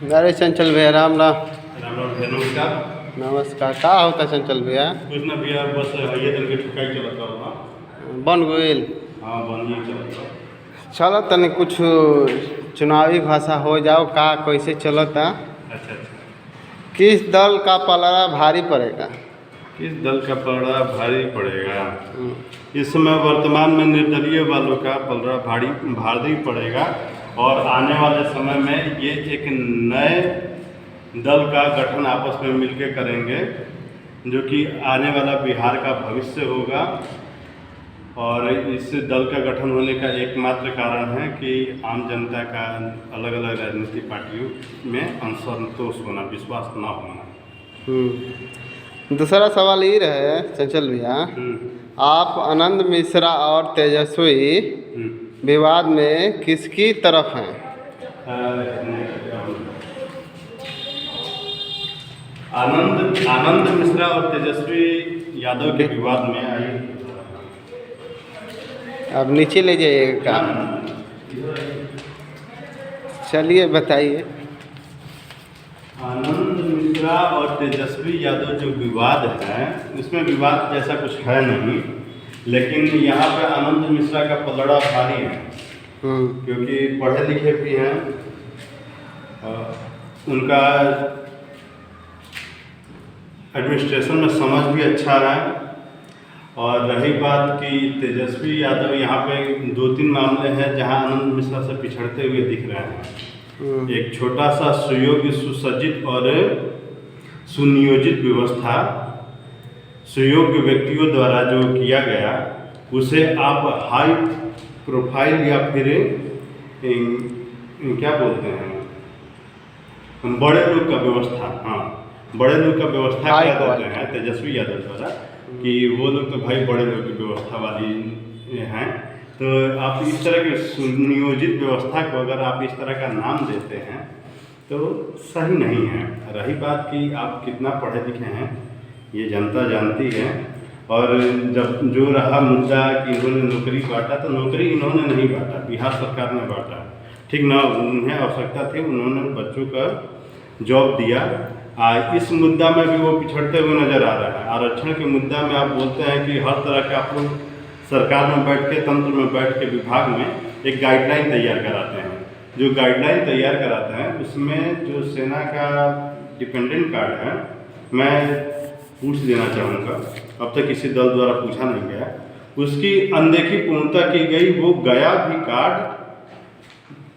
अरे चंचल भैया राम राम। राम राम भैया, नमस्कार। नमस्कार। का होता चंचल भैया? कुछ ना भैया, बस ये दिन के ठुकाई चलता हुआ। बन गोइल। हाँ, बन ही चलता। चलो तनी कुछ चुनावी भाषा हो जाओ का कैसे चलता। अच्छा अच्छा। किस दल का पलड़ा भारी पड़ेगा? किस दल का पलड़ा भारी पड़ेगा? हम्म, इस समय वर्तमान में निर्दलीय वालों का पलड़ा भारी पड़ेगा और आने वाले समय में ये एक नए दल का गठन आपस में मिलकर करेंगे, जो कि आने वाला बिहार का भविष्य होगा। और इस दल का गठन होने का एकमात्र कारण है कि आम जनता का अलग अलग राजनीतिक पार्टियों में असंतोष होना, विश्वास न होना। दूसरा सवाल ये रहे चंचल भैया, आप आनंद मिश्रा और तेजस्वी विवाद में किसकी तरफ हैं? आनंद मिश्रा और तेजस्वी यादव के विवाद में आई। अब नीचे ले जाइएगा। चलिए बताइए। आनंद मिश्रा और तेजस्वी यादव जो विवाद है, उसमें विवाद जैसा कुछ है नहीं, लेकिन यहाँ पे आनंद मिश्रा का पलड़ा भारी है, क्योंकि पढ़े लिखे भी हैं। उनका एडमिनिस्ट्रेशन में समझ भी अच्छा है। और रही बात कि तेजस्वी यादव, यहाँ पे 2-3 मामले हैं जहाँ आनंद मिश्रा से पिछड़ते हुए दिख रहे हैं। एक छोटा सा सुयोग्य, सुसज्जित और सुनियोजित व्यवस्था सुयोग्य व्यक्तियों द्वारा जो किया गया, उसे आप हाई प्रोफाइल या फिर क्या बोलते हैं, बड़े लोग का व्यवस्था, हाँ बड़े लोग का व्यवस्था क्या देते हैं तेजस्वी यादव द्वारा, कि वो लोग तो भाई बड़े लोग की व्यवस्था वाली हैं। तो आप इस तरह के सुनियोजित व्यवस्था को अगर आप इस तरह का नाम देते हैं तो सही नहीं है। रही बात कि आप कितना पढ़े लिखे हैं, ये जनता जानती है। और जब जो रहा मुद्दा कि इन्होंने नौकरी बांटा, तो नौकरी इन्होंने नहीं बांटा, बिहार सरकार ने बांटा। ठीक ना, उन्हें आवश्यकता थी, उन्होंने बच्चों का जॉब दिया। इस मुद्दा में भी वो पिछड़ते हुए नजर आ रहा है। आरक्षण के मुद्दा में आप बोलते हैं कि हर तरह के आप लोग सरकार में बैठ के, तंत्र में बैठ के, विभाग में एक गाइडलाइन तैयार कराते हैं। जो गाइडलाइन तैयार कराते हैं उसमें जो सेना का डिपेंडेंट कार्ड है, मैं पूछ देना चाहूँगा, अब तक किसी दल द्वारा पूछा नहीं गया, उसकी अनदेखी पूर्णता की गई। वो गया भी कार्ड,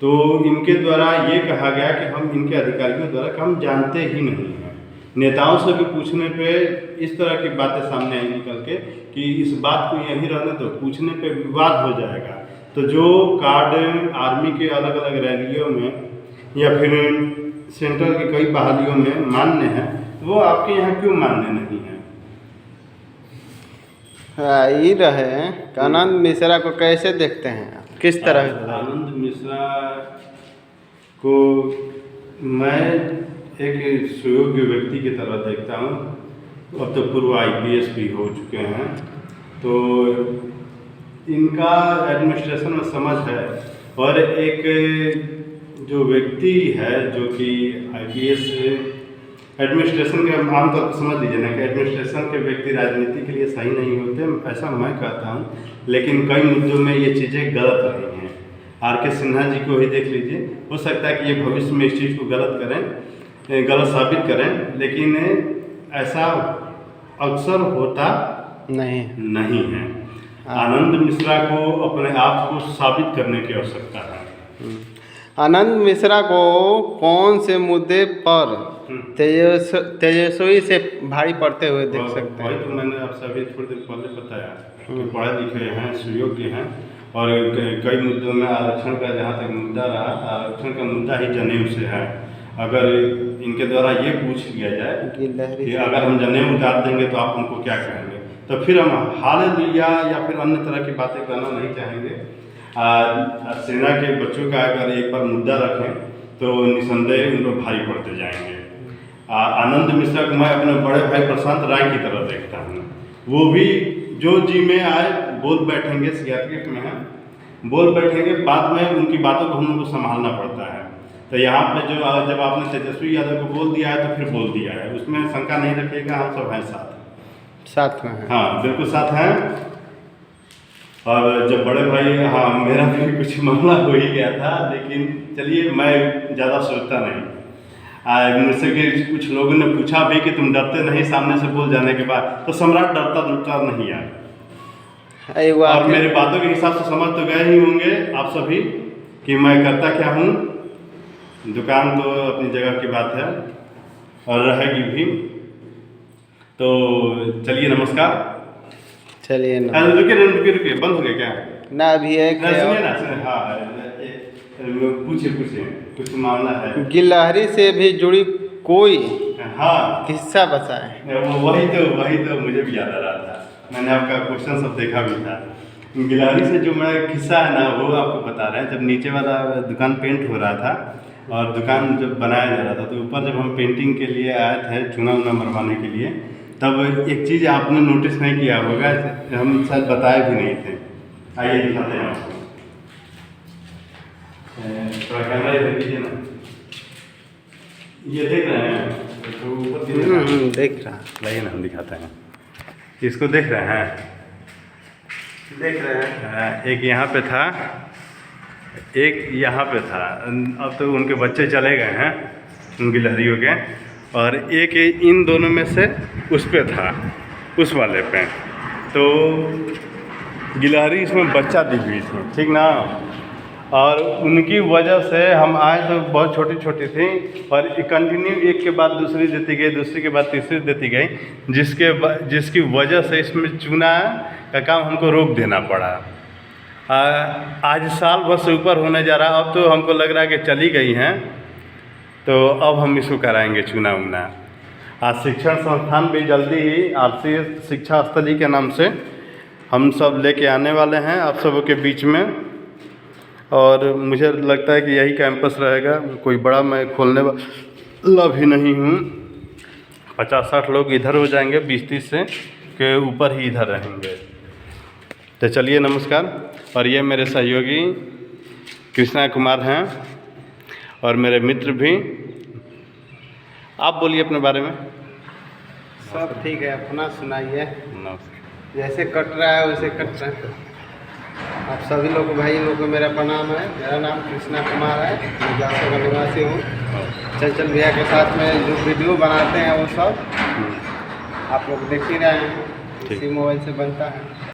तो इनके द्वारा ये कहा गया कि हम, इनके अधिकारियों द्वारा, कि हम जानते ही नहीं हैं। नेताओं से भी पूछने पे इस तरह की बातें सामने आई निकल के कि इस बात को यहीं रहने दो, पूछने पे विवाद हो जाएगा। तो जो कार्ड आर्मी के अलग अलग रैलियों में या फिर सेंट्रल की कई बहालियों में मान्य है, वो आपके यहाँ क्यों मान्य नहीं है? ये रहे आनंद मिश्रा को कैसे देखते हैं, किस तरह? आनंद मिश्रा को मैं एक सुयोग्य व्यक्ति की तरह देखता हूँ। अब तो पूर्व IPS भी हो चुके हैं, तो इनका एडमिनिस्ट्रेशन में समझ है। और एक जो व्यक्ति है जो कि IPS एडमिनिस्ट्रेशन के, आमतौर पर समझ लीजिए ना कि एडमिनिस्ट्रेशन के व्यक्ति राजनीति के लिए सही नहीं होते, ऐसा मैं कहता हूँ। लेकिन कई मुद्दों में ये चीज़ें गलत रही हैं। RK सिन्हा जी को ही देख लीजिए, हो सकता है कि ये भविष्य में इस चीज़ को गलत करें, गलत साबित करें, लेकिन ऐसा अक्सर होता नहीं है। आनंद मिश्रा को अपने आप को साबित करने की आवश्यकता है। आनंद मिश्रा को कौन से मुद्दे पर तेजस्वी से भारी पड़ते हुए देख सकते हैं? वही तो मैंने आपसे अभी थोड़ी देर पहले बताया कि पढ़े लिखे हैं, सुयोग्य हैं, और कई मुद्दों में आरक्षण का जहाँ तक मुद्दा रहा, आरक्षण का मुद्दा ही जनेऊ से है। अगर इनके द्वारा ये पूछ लिया जाए कि अगर हम जनेऊ उतार देंगे तो आप हमको क्या कहेंगे, तो फिर हम हालेलुया या फिर अन्य तरह की बातें करना नहीं चाहेंगे। सेना के बच्चों का अगर एक बार मुद्दा रखें तो निसंदेह उन पर भारी पड़ते जाएंगे। आनंद मिश्रा को मैं अपने बड़े भाई प्रशांत राय की तरह देखता हूँ। वो भी जो जी में आए बोल बैठेंगे, CRPF में हैं, बोल बैठेंगे, बाद में उनकी बातों को हम लोग को संभालना पड़ता है। तो यहाँ पे जो जब आपने तेजस्वी यादव को बोल दिया है तो फिर बोल दिया है, उसमें शंका नहीं रखिएगा, हम सब हैं साथ में हैं। हाँ बिल्कुल साथ हैं। और जब बड़े भाई, हाँ मेरा भी कुछ मामला हो ही गया था, लेकिन चलिए मैं ज़्यादा सोचता नहीं। मुझसे कि कुछ लोगों ने पूछा भी कि तुम डरते नहीं सामने से बोल जाने के बाद, तो सम्राट डरता नहीं है। और मेरे बातों के हिसाब से समझ तो गए ही होंगे आप सभी कि मैं करता क्या हूँ। दुकान तो अपनी जगह की बात है और रहेगी भी। तो चलिए नमस्कार। चलिए रुकिए बंद हो गया क्या? ना अभी एक सुनिए ना, हाँ पूछिए कुछ मामला है। गिलहरी से भी जुड़ी कोई हाँ किस्सा बताएं। वही तो मुझे भी याद आ रहा था, मैंने आपका क्वेश्चन सब देखा भी था। गिलहरी से जो मेरा किस्सा है ना वो आपको बता रहे हैं। जब नीचे वाला दुकान पेंट हो रहा था और दुकान जब बनाया जा रहा था, तो ऊपर जब हम पेंटिंग के लिए आए थे चूना वूना मरवाने के लिए, तब एक चीज़ आपने नोटिस नहीं किया होगा, हम शायद बताए भी नहीं थे। आइए दिखाते हैं आपको, थोड़ा कैमरा इधर कीजिए ना। ये देख रहे हैं तो ऊपर देख रहा, लाइए ना हम दिखाते हैं। इसको देख रहे हैं? एक यहाँ पे था, एक यहाँ पे था। अब तो उनके बच्चे चले गए हैं उन गिलहरियों के, और एक इन दोनों में से उस पे था, उस वाले पे। तो गिलहरी इसमें बच्चा दी हुई थी, ठीक ना। और उनकी वजह से हम आए तो बहुत छोटी छोटी थी, और कंटिन्यू एक के बाद दूसरी देती गई, दूसरी के बाद तीसरी देती गई, जिसकी वजह से इसमें चूना का काम हमको रोक देना पड़ा। आज साल भर से ऊपर होने जा रहा, अब तो हमको लग रहा है कि चली गई हैं, तो अब हम इसको कराएंगे चूना वूना। आज शिक्षण संस्थान भी जल्दी ही आपसी शिक्षा स्थली के नाम से हम सब लेके आने वाले हैं आप सबों के बीच में। और मुझे लगता है कि यही कैंपस रहेगा, कोई बड़ा मैं खोलने वाला भी नहीं हूँ। 50-60 लोग इधर हो जाएंगे, 20-30 से के ऊपर ही इधर रहेंगे। तो चलिए नमस्कार। और ये मेरे सहयोगी कृष्णा कुमार हैं और मेरे मित्र भी। आप बोलिए अपने बारे में। सब ठीक है, अपना सुनाइए। नमस्कार। जैसे कट रहा है वैसे कट रहा है। आप सभी लोग भाई लोग को मेरा प्रणाम है। मेरा नाम कृष्णा कुमार है, मैं जासो का निवासी हूँ। चंचल भैया के साथ में जो वीडियो बनाते हैं वो सब आप लोग देख ही रहे हैं, इसी मोबाइल से बनता है।